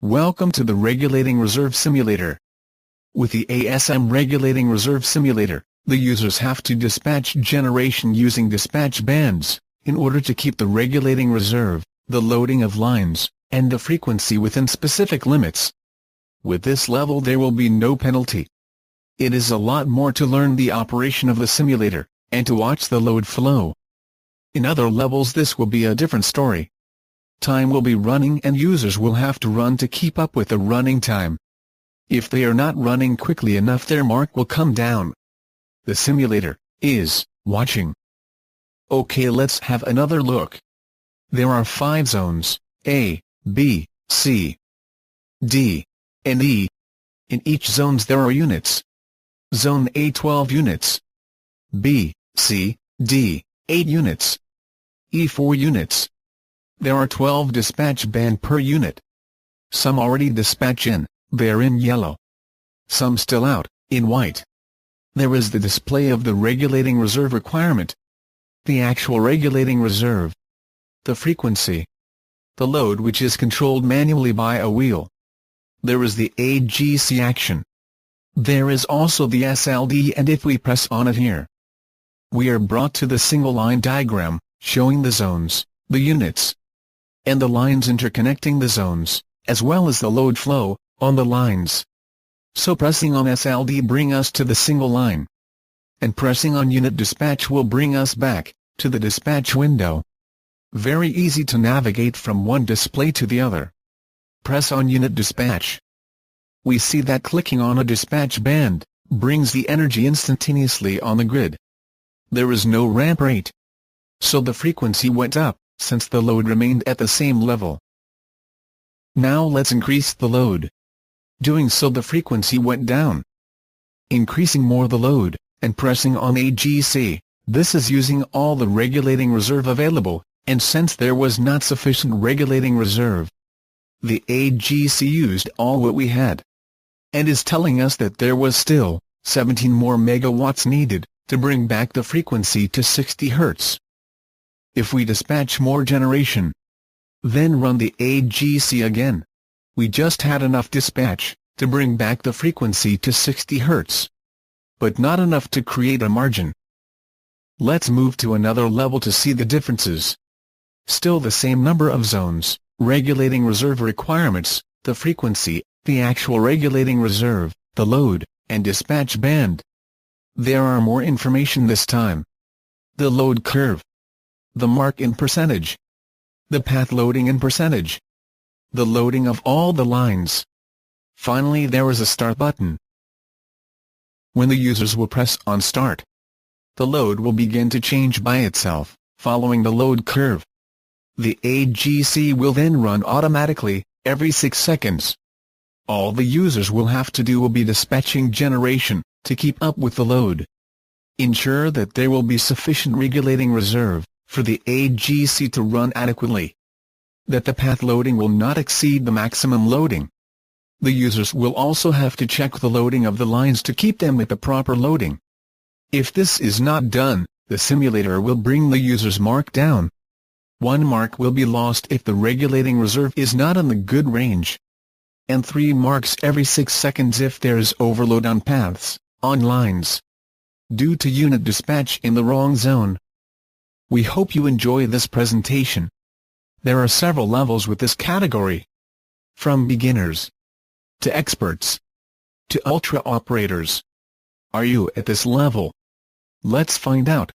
Welcome to the Regulating Reserve Simulator. With the ASM Regulating Reserve Simulator, the users have to dispatch generation using dispatch bands, in order to keep the regulating reserve, the loading of lines, and the frequency within specific limits. With this level there will be no penalty. It is a lot more to learn the operation of the simulator, and to watch the load flow. In other levels this will be a different story. Time will be running and users will have to run to keep up with the running time. If they are not running quickly enough their mark will come down. The simulator is watching. Okay, let's have another look. There are 5 zones, A, B, C, D, and E. In each zones there are units. Zone A 12 units. B, C, D, 8 units. E 4 units. There are 12 dispatch band per unit. Some already dispatch in, they're in yellow. Some still out, in white. There is the display of the regulating reserve requirement. The actual regulating reserve. The frequency. The load which is controlled manually by a wheel. There is the AGC action. There is also the SLD, and if we press on it here, we are brought to the single line diagram, showing the zones, the units, and the lines interconnecting the zones, as well as the load flow, on the lines. So pressing on SLD bring us to the single line. And pressing on unit dispatch will bring us back, to the dispatch window. Very easy to navigate from one display to the other. Press on unit dispatch. We see that clicking on a dispatch band, brings the energy instantaneously on the grid. There is no ramp rate. So the frequency went up, since the load remained at the same level. Now let's increase the load. Doing so the frequency went down. Increasing more the load, and pressing on AGC, this is using all the regulating reserve available, and since there was not sufficient regulating reserve, the AGC used all what we had. And is telling us that there was still 17 more megawatts needed, to bring back the frequency to 60 Hz. If we dispatch more generation, then run the AGC again, we just had enough dispatch, to bring back the frequency to 60 Hz. But not enough to create a margin. Let's move to another level to see the differences. Still the same number of zones, regulating reserve requirements, the frequency, the actual regulating reserve, the load, and dispatch band. There are more information this time. The load curve. The mark in percentage. The path loading in percentage. The loading of all the lines. Finally there is a start button. When the users will press on start, the load will begin to change by itself, following the load curve. The AGC will then run automatically, every 6 seconds. All the users will have to do will be dispatching generation, to keep up with the load. Ensure that there will be sufficient regulating reserve, for the AGC to run adequately. That the path loading will not exceed the maximum loading. The users will also have to check the loading of the lines to keep them with the proper loading. If this is not done, the simulator will bring the user's mark down. 1 mark will be lost if the regulating reserve is not in the good range. And 3 marks every 6 seconds if there is overload on paths, on lines, due to unit dispatch in the wrong zone. We hope you enjoy this presentation. There are several levels with this category. From beginners to experts to ultra operators. Are you at this level? Let's find out.